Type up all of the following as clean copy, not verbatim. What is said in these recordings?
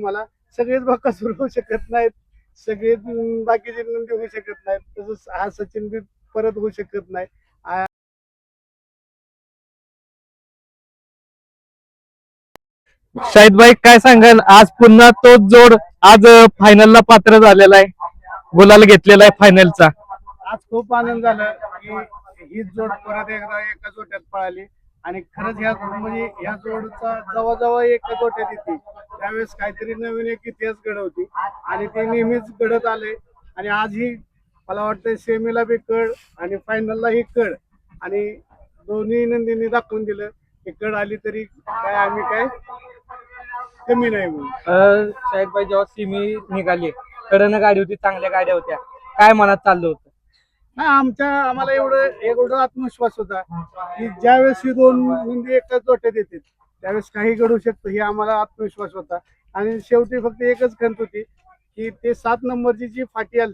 मला सगळेच बकासूर होऊ शकत नाहीत, सगळेच बाकीचे नंदी होऊ शकत नाहीत. तसंच हा सचिन बी परत होऊ शकत नाही. शाहिद भाई काय सांगाल, आज पुन्हा तोच जोड आज फायनलला पात्र झालेला आहे, गुलाल घेतलेला आहे फायनलचा. आज खूप आनंद झाला की ही जोड परत एकदा एका जोट्यात पळाली आणि खरंच ह्या म्हणजे ह्या जोडचा जवळजवळ एका जोट्यात येते त्यावेळेस काहीतरी नवीन एक इतिहास घडवती आणि ते नेहमीच घडत आले. आणि आजही मला वाटतं सेमीला बी कड आणि फायनलला ही कड आणि दोन्ही नंदींनी दाखवून दिलं की कड आली तरी काय आम्ही काय कमी नाही म्हणून. शाहिद भाई जेव्हा सिमी निघाली, कडनं गाडी होती, चांगल्या गाड्या होत्या, काय मनात चाललं होतं? आम्हाला एवढा आत्मविश्वास होता की ज्यावेळेस ही दोन नंदी एकाच जोट्यात येतील त्यावेळेस काही घडू शकतं ही आम्हाला आत्मविश्वास होता. आणि शेवटी फक्त एकच खंत होती की ते 7 नंबरची जी फाटी आली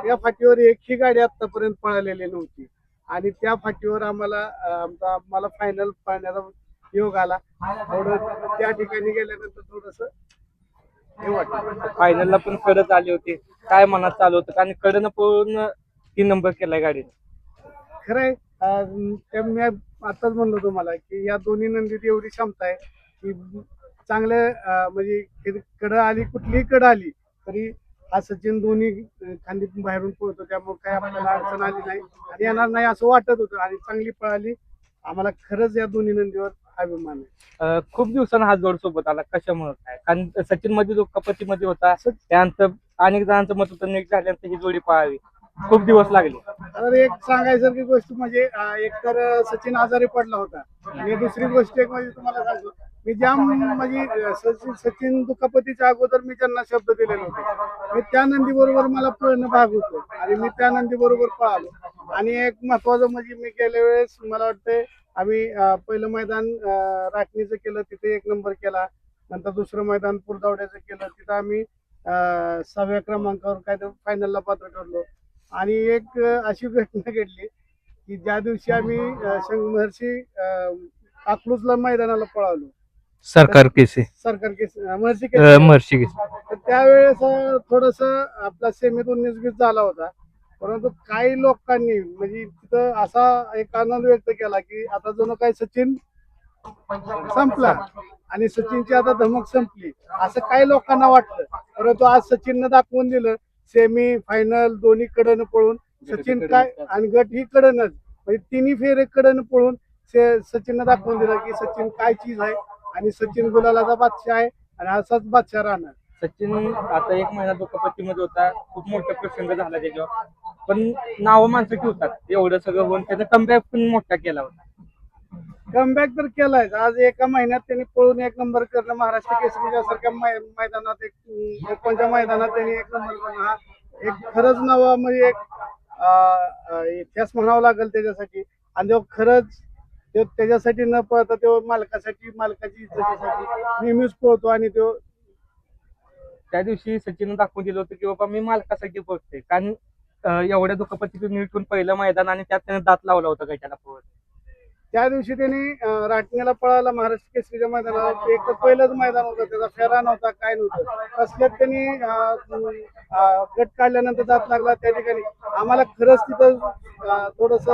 त्या फाटीवर एकही गाडी आतापर्यंत पळालेली नव्हती आणि त्या फाटीवर आम्हाला फायनल पाहण्याचा योग आला. थोडं त्या ठिकाणी गेल्यानंतर थोडस हे वाटतं. फायनलला पण कडच आली होती, काय मनात चालू होतं? कारण कडनं पूर्ण 3 नंबर केलाय गाडीने. खरंय. ते मी आताच म्हणलो तुम्हाला की या दोन्ही नंदीत एवढी क्षमता आहे की चांगलं म्हणजे कड आली कुठलीही कड आली तरी हा सचिन दोन्ही खांदी बाहेरून पळतो त्यामुळे काही आपल्याला अडचण आली नाही आणि येणार नाही असं वाटत होतं आणि चांगली पळाली. आम्हाला खरंच या दोन्ही नंदीवर अभिमान आहे. खूप दिवसांना हा जोड सोबत आला, कशामुळे काय? कारण सचिन मध्ये जो कपतीमध्ये होता त्यानंतर अनेक जणांचं मत होतं नेट झाल्यानंतर ही जोडी पळावी, खूप दिवस लागले. तर एक सांगायसारखी गोष्ट म्हणजे एक तर सचिन आजारी पडला होता आणि दुसरी गोष्ट एक म्हणजे तुम्हाला सांगतो मी म्हणजे सचिन दुखापतीच्या अगोदर मी त्यांना शब्द दिलेले होते मी त्या नंदी बरोबर मला पळणं भाग होतं आणि मी त्या नंदी बरोबर पळालो. आणि एक महत्वाचं म्हणजे मी गेल्या वेळेस मला वाटतंय आम्ही पहिलं मैदान राखणीचं केलं तिथे 1 नंबर केला. नंतर दुसरं मैदान पुरदावड्याचं केलं तिथं आम्ही 6व्या क्रमांकावर काय फायनलला पात्र ठरलो. आणि एक अशी घटना घडली की ज्या दिवशी आम्ही महर्षी अकलूजला मैदानाला पळालो सरकार केसे सरकार केस महर्षी महर्षी तर त्यावेळेस थोडस आपला सेमीत 19-20 झाला होता. परंतु काही लोकांनी म्हणजे तिथं असा एक आनंद व्यक्त केला की आता जणू काय सचिन संपला आणि सचिनची आता धमक संपली असं काही लोकांना वाटलं. परंतु आज सचिननं दाखवून दिलं सेमी फायनल दोन्ही कडनं पळून सचिन काय आणि गट ही कडनच म्हणजे तिन्ही फेरे कडनं पळून सचिननं दाखवून दिलं की सचिन काय चीज आहे आणि सचिन गुलालाचा बादशाह आहे आणि असाच बादशाह राहणार. सचिन आता 1 महिना दुखापतीमध्ये होता, खूप मोठा प्रसंग झाला त्याच्यावर, पण नाव माणसं ठेवतात एवढं सगळं होऊन त्याचा कमबॅक पण मोठा केला होता. कमबॅक तर केलाय आज एका महिन्यात त्यांनी पळून 1 नंबर करणं महाराष्ट्र केसरीच्या सारख्या मैदानात कोणत्या मैदानात त्यांनी 1 नंबर करणं हा एक खरंच नवा म्हणजे एक इतिहास म्हणावा लागेल त्याच्यासाठी. आणि तो खरंच तो त्याच्यासाठी न पळता तो मालकासाठी मालकाची इज्जतीसाठी नेहमीच पळतो आणि तो त्या दिवशी सचिन दाखवून दिलं होतं की बाबा मी मालकासाठी पोहोचते, कारण एवढ्या दुखापतीतून निघून पहिलं मैदान आणि त्यात त्याने दात लावला होता गटाला पोहोच. त्या दिवशी त्यांनी राटण्याला पळायला महाराष्ट्र केसरीच्या मैदानावर एक तर पहिलंच मैदान होतं त्याचा फेरा नव्हता काय नव्हतं तसल्यात त्यांनी गट काढल्यानंतर जात लागला त्या ठिकाणी आम्हाला खरंच तिथं थोडस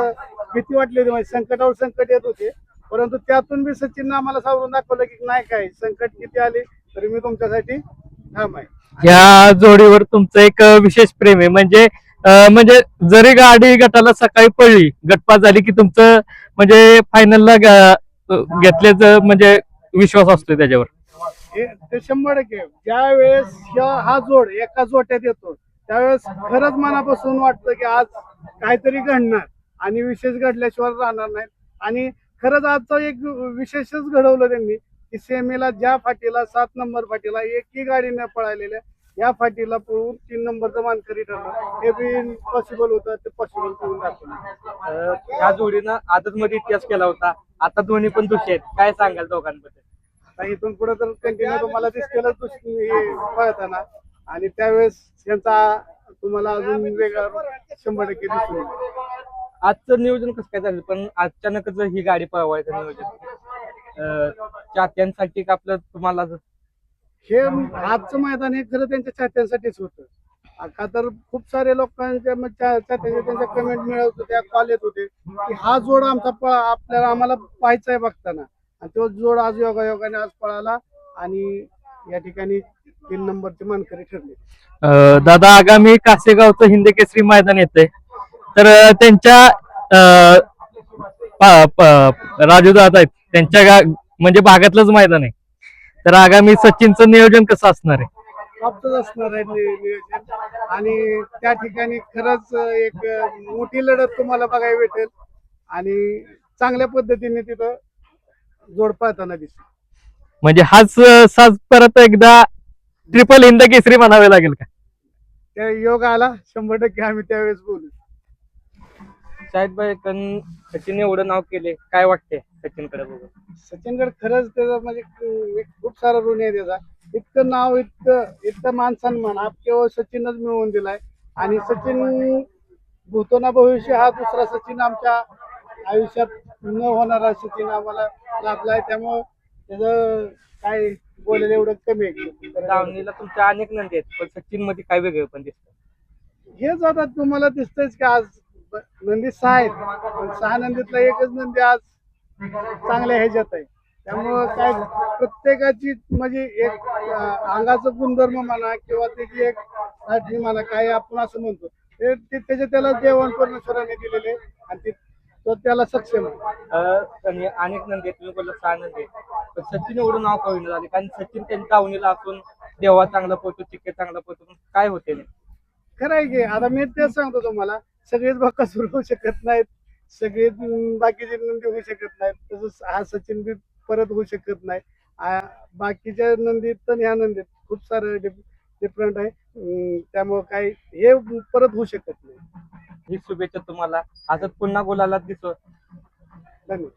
भीती वाटली होती म्हणजे संकटावर संकट येत होते. परंतु त्यातून बी सचिननं आम्हाला सावरून दाखवलं की नाही काय संकट किती आले तरी मी तुमच्यासाठी ठाम आहे. या जोडीवर तुमचं एक विशेष प्रेम आहे, म्हणजे जरी गाडी गटाला सकाळी पडली, गटपास झाली की तुमचं म्हणजे फायनलला घेतल्याचं म्हणजे विश्वास असतो त्याच्यावर. ते 100% ज्या वेळेस हा जोड एका जोट्यात येतो त्यावेळेस खरंच मनापासून वाटतं की आज काहीतरी घडणार आणि विशेष घडल्याशिवाय राहणार नाही. आणि खरंच आजचं एक विशेषच घडवलं त्यांनी की सेमीला ज्या फाटीला 7 नंबर फाटीला एकही गाडी न पळालेल्या या फाटीला पळून 3 नंबरचं मानकरी ठरलं हे बी पॉसिबल होतं ते पॉसिबल करून दाखवलं. या जोडीनं आदत मध्ये इतिहास केला होता, आता दोन्ही पण दोषी आहेत, काय सांगाल दोघांबद्दल? इथून पुढे तर कंटिन्यू तुम्हाला दिसतेलच पळताना आणि त्यावेळेस त्यांचा तुम्हाला अजून वेगळा 100% दिसून येईल. आजचं नियोजन कसं काय झालं, पण अचानकच ही गाडी पळवायचं नियोजन चाहत्यांसाठी आपलं तुम्हाला हे आजचं मैदान हे खरं त्यांच्या चाहत्यांसाठीच होतं. का तर खूप सारे लोकांच्या चाहत्यांच्या त्यांच्या कमेंट मिळत होत्या, कॉल येत होते की हा जोड आमचा आपल्याला आम्हाला पाहायचा आहे बघताना. आणि तो जोड आज योगायोगाने आज पळाला आणि या ठिकाणी 3 नंबरचे मानकरी ठरले. दादा आगामी कासेगावचं हिंद केसरी मैदान येते तर त्यांच्या राजू दादा आहेत त्यांच्या म्हणजे भागातलंच मैदान आहे तर आगामी सचिनचं नियोजन कसं असणार आहे? प्राप्तच असणार आहे नियोजन आणि त्या ठिकाणी खरंच एक मोठी लढत तुम्हाला बघायला भेटेल आणि चांगल्या पद्धतीने तिथं जोड पाहताना दिसतो. म्हणजे हाच साज परत एकदा ट्रिपल हिंद केसरी म्हणावे लागेल का? त्या योग आला 100% आम्ही त्यावेळेस बोलू. शाहिद भाई सचिन एवढं नाव केले, काय वाटते सचिनकडे बघून? सचिनगड खरंच त्याचा म्हणजे एक खूप सारा ऋण आहे त्याचा. इतकं नाव इतकं मान सन्मान हा केवळ सचिनच मिळवून दिलाय आणि सचिन भूतो ना भविष्य हा दुसरा सचिन आमच्या आयुष्यात न होणारा सचिन आम्हाला लाभलाय. त्यामुळं त्याचं काय बोलायला एवढं कमी आहे. दावणीला तुमच्या अनेक नंदी आहेत पण सचिन मध्ये काय वेगळं पण दिसतं? हेच आता तुम्हाला दिसतंयच की आज नंदी 6 आहेत पण 6 नंदीतला एकच नंदी आज चांगल्या ह्याच्यात आहे. त्यामुळं काय प्रत्येकाची म्हणजे एक अंगाचं गुणधर्म म्हणा किंवा त्याची एक साठी म्हणा काय आपण असं म्हणतो ते त्याच्या त्याला जेवण परमेश्वराने दिलेले आहे आणि तो त्याला सक्षम आहे. आणि अनेक नंदी आहेत, तुम्ही बोलला 6 नंदी आहेत पण सचिन एवढं नाव का होईना झाले? कारण सचिन त्यांच्या दावणीला असून देवा चांगला पोहतो, चिक्के चांगला पोहतो, पण काय होते नाही? खरं आहे की आता मी तेच सांगतो तुम्हाला सगळेच बकासूर होऊ शकत नाहीत, सगळेच बाकीचे नंदी होऊ शकत नाहीत. तसंच हा सचिन बी परत होऊ शकत नाही. बाकीच्या नंदीत आणि ह्या नंदीत खूप सारं डिफरंट आहे. त्यामुळं काही हे परत होऊ शकत नाही. ही शुभेच्छा तुम्हाला. असंच पुन्हा बोलायला दिसो. धन्यवाद.